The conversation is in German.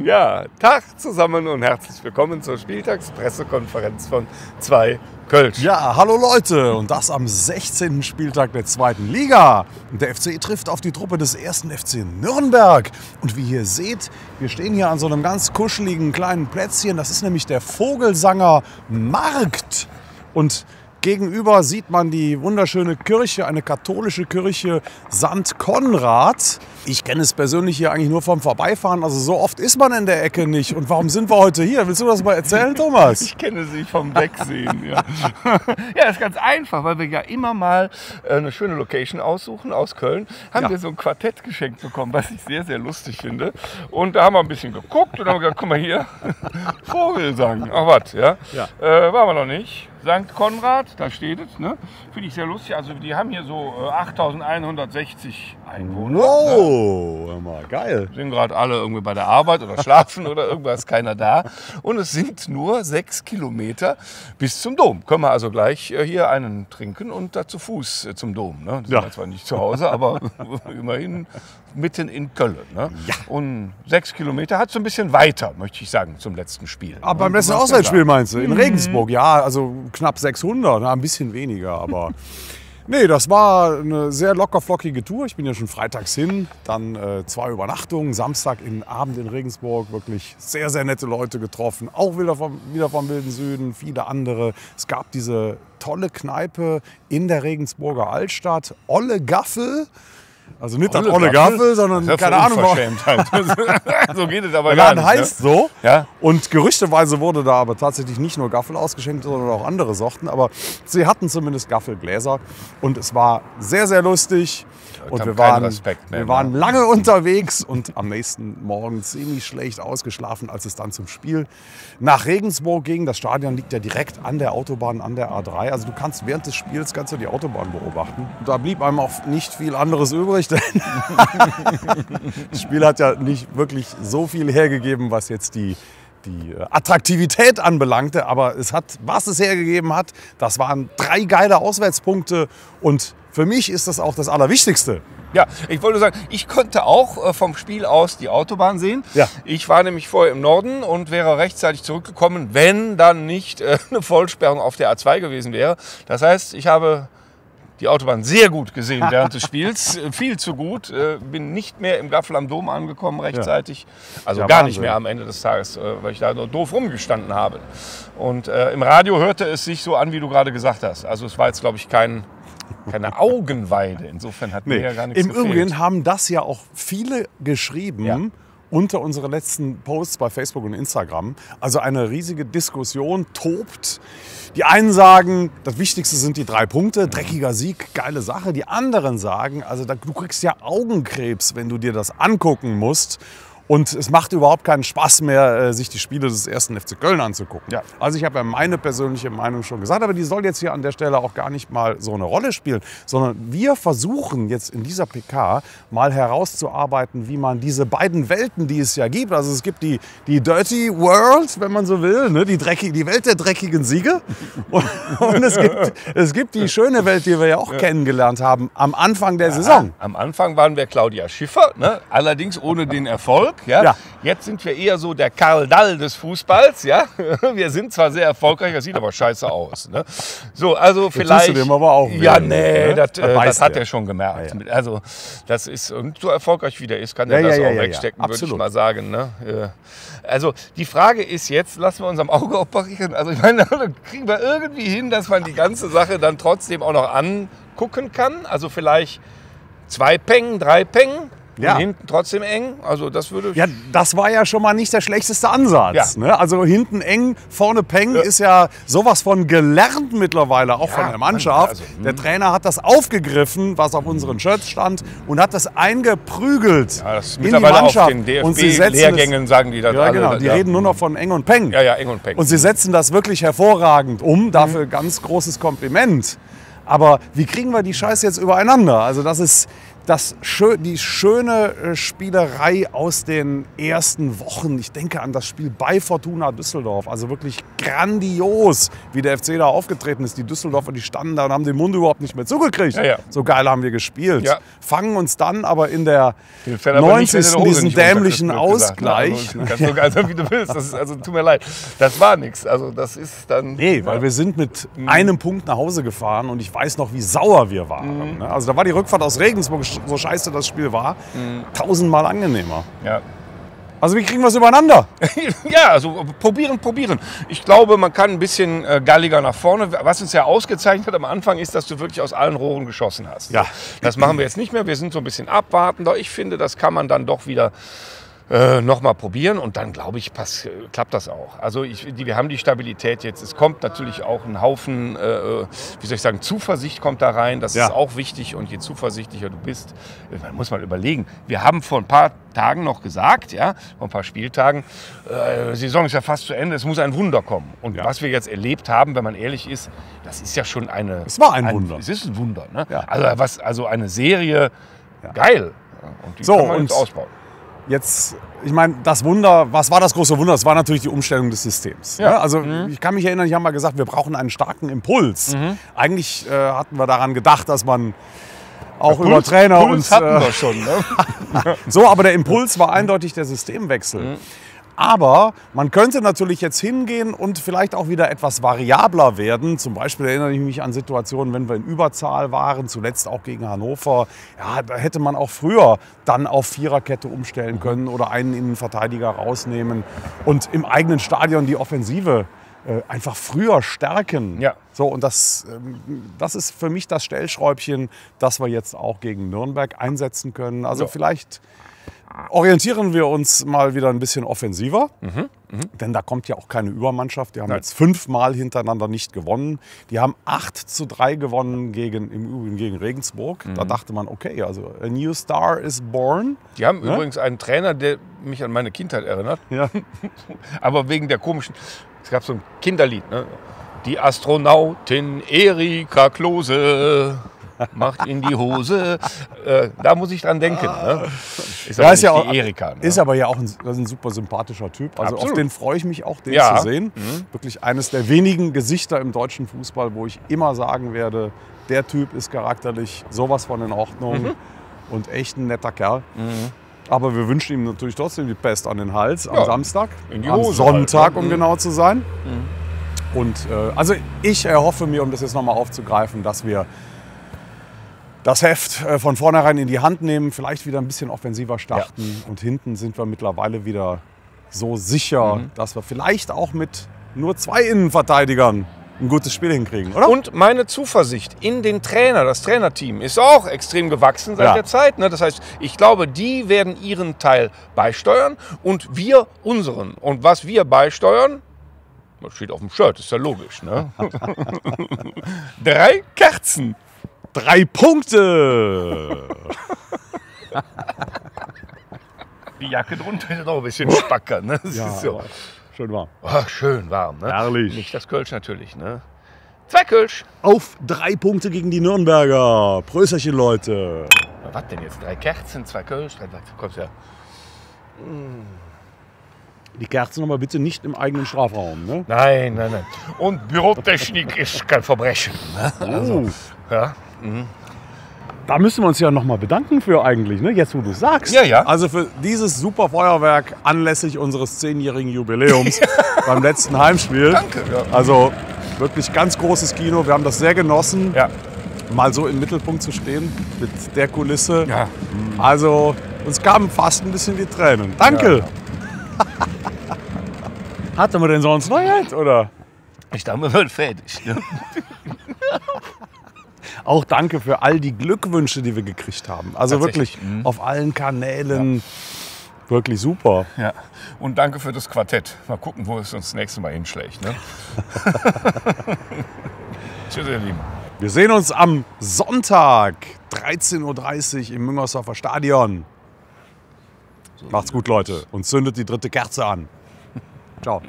Ja, Tag zusammen und herzlich willkommen zur Spieltagspressekonferenz von 2 Kölsch. Ja, hallo Leute, und das am 16. Spieltag der 2. Liga. Und der FC trifft auf die Truppe des 1. FC Nürnberg. Und wie ihr seht, wir stehen hier an so einem ganz kuscheligen kleinen Plätzchen. Das ist nämlich der Vogelsanger Markt. Und gegenüber sieht man die wunderschöne Kirche, eine katholische Kirche St. Konrad. Ich kenne es persönlich hier eigentlich nur vom Vorbeifahren, also so oft ist man in der Ecke nicht. Und warum sind wir heute hier? Willst du das mal erzählen, Thomas? Ich kenne sie vom Wegsehen. Ja. Ja, das ist ganz einfach, weil wir ja immer mal eine schöne Location aussuchen aus Köln. Haben wir so ein Quartett geschenkt bekommen, was ich sehr, sehr lustig finde. Und da haben wir ein bisschen geguckt und haben gesagt, guck mal hier, Vogelsang. Ach was, ja. Waren wir noch nicht. St. Konrad, da steht es, ne? Finde ich sehr lustig. Also die haben hier so 8.160 Einwohner. Wow, ne? Mal geil. Sind gerade alle irgendwie bei der Arbeit oder schlafen oder irgendwas, keiner da. Und es sind nur 6 Kilometer bis zum Dom. Können wir also gleich hier einen trinken und da zu Fuß zum Dom. Ne? Das sind wir zwar nicht zu Hause, aber immerhin mitten in Köln. Ne? Ja. Und 6 Kilometer hat so ein bisschen weiter, möchte ich sagen, zum letzten Spiel. Aber beim letzten Auswärtsspiel meinst du? In Regensburg, ja, also knapp 600, ein bisschen weniger, aber nee, das war eine sehr lockerflockige Tour. Ich bin ja schon freitags hin, dann 2 Übernachtungen, Samstag in Abend in Regensburg, wirklich sehr, sehr nette Leute getroffen, auch wieder vom wilden Süden, viele andere. Es gab diese tolle Kneipe in der Regensburger Altstadt, Olle Gaffel. Also nicht das Olle Gaffel, sondern keine Ahnung. So geht es aber der gar Laden nicht. Heißt ne? so. Ja. Und gerüchteweise wurde da aber tatsächlich nicht nur Gaffel ausgeschenkt, sondern auch andere Sorten. Aber sie hatten zumindest Gaffelgläser. Und es war sehr, sehr lustig. Und wir waren lange unterwegs und am nächsten Morgen ziemlich schlecht ausgeschlafen, als es dann zum Spiel nach Regensburg ging. Das Stadion liegt ja direkt an der Autobahn, an der A3. Also du kannst während des Spiels die Autobahn beobachten. Da blieb einem auch nicht viel anderes übrig, denn das Spiel hat ja nicht wirklich so viel hergegeben, was jetzt die Attraktivität anbelangte, aber was es hergegeben hat, das waren 3 geile Auswärtspunkte und für mich ist das auch das Allerwichtigste. Ja, ich wollte sagen, ich konnte auch vom Spiel aus die Autobahn sehen. Ja. Ich war nämlich vorher im Norden und wäre rechtzeitig zurückgekommen, wenn dann nicht eine Vollsperrung auf der A2 gewesen wäre. Das heißt, ich habe die Autobahn sehr gut gesehen während des Spiels, viel zu gut. Bin nicht mehr im Gaffel am Dom angekommen rechtzeitig. Also gar nicht mehr am Ende des Tages, weil ich da nur doof rumgestanden habe. Und im Radio hörte es sich so an, wie du gerade gesagt hast. Also es war jetzt, glaube ich, keine Augenweide. Insofern hat mir ja gar nichts gefehlt. Im Übrigen haben das ja auch viele geschrieben. Unter unsere letzten Posts bei Facebook und Instagram. Also eine riesige Diskussion tobt. Die einen sagen, das Wichtigste sind die 3 Punkte, dreckiger Sieg, geile Sache. Die anderen sagen, also du kriegst ja Augenkrebs, wenn du dir das angucken musst. Und es macht überhaupt keinen Spaß mehr, sich die Spiele des 1. FC Köln anzugucken. Ja. Also ich habe ja meine persönliche Meinung schon gesagt, aber die soll jetzt hier an der Stelle auch gar nicht mal so eine Rolle spielen, sondern wir versuchen jetzt in dieser PK mal herauszuarbeiten, wie man diese beiden Welten, die es ja gibt, also es gibt die Dirty World, wenn man so will, ne? Die Welt der dreckigen Siege und es gibt die schöne Welt, die wir ja auch kennengelernt haben am Anfang der Saison. Am Anfang waren wir Claudia Schiffer, ne? Allerdings ohne den Erfolg. Ja? Jetzt sind wir eher so der Karl Dall des Fußballs. Ja? Wir sind zwar sehr erfolgreich, das sieht aber scheiße aus. Ne? So, also vielleicht. Du dem aber auch weh, ja, nee, ne? das hat er schon gemerkt. Ja. Also, das ist so erfolgreich wie der ist, kann er das auch wegstecken, würde ich mal sagen. Ne? Also, die Frage ist jetzt, lassen wir uns am Auge operieren. Also, ich meine, kriegen wir irgendwie hin, dass man die ganze Sache dann trotzdem auch noch angucken kann. Also, vielleicht 2 Peng, 3 Peng. Und hinten trotzdem eng, also das würde... Ja, das war ja schon mal nicht der schlechteste Ansatz. Ja. Ne? Also hinten eng, vorne Peng ist ja sowas von gelernt mittlerweile, auch von der Mannschaft. Also, der Trainer hat das aufgegriffen, was auf unseren Shirts stand, und hat das eingeprügelt das ist mittlerweile auf den DFB-Lehrgängen sagen die das alle. Genau, die reden nur noch von eng und Peng. Ja, eng und Peng. Und sie setzen das wirklich hervorragend um, dafür ganz großes Kompliment. Aber wie kriegen wir die Scheiße jetzt übereinander? Also das ist die schöne Spielerei aus den ersten Wochen. Ich denke an das Spiel bei Fortuna Düsseldorf. Also wirklich grandios, wie der FC da aufgetreten ist. Die Düsseldorfer, die standen da und haben den Mund überhaupt nicht mehr zugekriegt. Ja, ja. So geil haben wir gespielt. Ja. Fangen uns dann aber in der 90. diesen dämlichen Ausgleich. Du kannst so geil sein, wie du willst. Das ist, also, tut mir leid. Das war nichts. Also das ist dann... Nee, weil wir sind mit einem Punkt nach Hause gefahren und ich weiß noch, wie sauer wir waren. Also da war die Rückfahrt aus Regensburg, so scheiße das Spiel war, 1000-mal angenehmer. Ja. Also wie kriegen wir es übereinander? Ja, also probieren. Ich glaube, man kann ein bisschen galliger nach vorne. Was uns ja ausgezeichnet hat am Anfang ist, dass du wirklich aus allen Rohren geschossen hast. Ja. Das machen wir jetzt nicht mehr. Wir sind so ein bisschen abwartender. Ich finde, das kann man dann doch wieder noch mal probieren und dann, glaube ich, klappt das auch. Also wir haben die Stabilität jetzt. Es kommt natürlich auch ein Haufen, wie soll ich sagen, Zuversicht kommt da rein. Das ist auch wichtig und je zuversichtlicher du bist, man muss mal überlegen. Wir haben vor ein paar Tagen noch gesagt, vor ein paar Spieltagen, die Saison ist ja fast zu Ende, es muss ein Wunder kommen. Und was wir jetzt erlebt haben, wenn man ehrlich ist, das ist ja schon Es war ein Wunder. Es ist ein Wunder. Ne? Ja. Also eine Serie, geil. Und die kann man jetzt ausbauen. Jetzt, ich meine, das Wunder, was war das große Wunder? Das war natürlich die Umstellung des Systems. Ja. Also ich kann mich erinnern, ich habe mal gesagt, wir brauchen einen starken Impuls. Eigentlich hatten wir daran gedacht, dass man auch über Trainer Impuls hatten wir schon. Ne? So, aber der Impuls war eindeutig der Systemwechsel. Aber man könnte natürlich jetzt hingehen und vielleicht auch wieder etwas variabler werden. Zum Beispiel erinnere ich mich an Situationen, wenn wir in Überzahl waren, zuletzt auch gegen Hannover. Ja, da hätte man auch früher dann auf Viererkette umstellen können oder einen Innenverteidiger rausnehmen und im eigenen Stadion die Offensive einfach früher stärken. Ja. So, und das ist für mich das Stellschräubchen, das wir jetzt auch gegen Nürnberg einsetzen können. Also vielleicht orientieren wir uns mal wieder ein bisschen offensiver, denn da kommt ja auch keine Übermannschaft. Die haben jetzt 5-mal hintereinander nicht gewonnen. Die haben 8:3 gewonnen gegen Regensburg. Da dachte man, okay, also a new star is born. Die haben übrigens einen Trainer, der mich an meine Kindheit erinnert. Ja. Aber wegen der komischen, es gab so ein Kinderlied, ne? Die Astronautin Erika Klose macht in die Hose. Da muss ich dran denken. Ne? Ist aber ist ja auch, die Erika. Ne? Ist aber ja auch ein super sympathischer Typ. Also auf den freue ich mich auch, den zu sehen. Wirklich eines der wenigen Gesichter im deutschen Fußball, wo ich immer sagen werde, der Typ ist charakterlich sowas von in Ordnung und echt ein netter Kerl. Aber wir wünschen ihm natürlich trotzdem die Pest an den Hals am Samstag, in die Hose am Sonntag, halt, um genau zu sein. Und also ich erhoffe mir, um das jetzt nochmal aufzugreifen, dass wir das Heft von vornherein in die Hand nehmen, vielleicht wieder ein bisschen offensiver starten. Und hinten sind wir mittlerweile wieder so sicher, dass wir vielleicht auch mit nur 2 Innenverteidigern ein gutes Spiel hinkriegen, oder? Und meine Zuversicht in den Trainer, das Trainerteam, ist auch extrem gewachsen seit der Zeit. Ne? Das heißt, ich glaube, die werden ihren Teil beisteuern und wir unseren. Und was wir beisteuern, das steht auf dem Shirt, ist ja logisch. Ne? 3 Kerzen. 3 Punkte! Die Jacke drunter ist auch ein bisschen spacker. Ne? Das ist so. Schön warm. Ach, schön warm. Ne? Herrlich. Nicht das Kölsch natürlich. Ne? 2 Kölsch. Auf 3 Punkte gegen die Nürnberger. Prösterchen, Leute. Na, was denn jetzt? 3 Kerzen, 2 Kölsch? Kommst ja. Die Kerzen aber bitte nicht im eigenen Strafraum. Ne? Nein. Und Bürotechnik ist kein Verbrechen. Ne? Also, ja. Da müssen wir uns ja noch mal bedanken für eigentlich, ne? Jetzt wo du sagst. Ja. Also für dieses super Feuerwerk anlässlich unseres 10-jährigen Jubiläums beim letzten Heimspiel. Danke. Ja. Also wirklich ganz großes Kino. Wir haben das sehr genossen, mal so im Mittelpunkt zu stehen mit der Kulisse. Ja. Also uns kamen fast ein bisschen die Tränen. Danke. Ja. Hatten wir denn sonst Neuheit, oder? Ich dachte, wir werden fertig. Ne? Auch danke für all die Glückwünsche, die wir gekriegt haben. Also wirklich auf allen Kanälen. Wirklich super. Ja. Und danke für das Quartett. Mal gucken, wo es uns das nächste Mal hinschlägt. Ne? Tschüss, ihr Lieben. Wir sehen uns am Sonntag, 13:30 Uhr im Müngersdorfer Stadion. Macht's gut, Leute. Und zündet die 3. Kerze an. Ciao.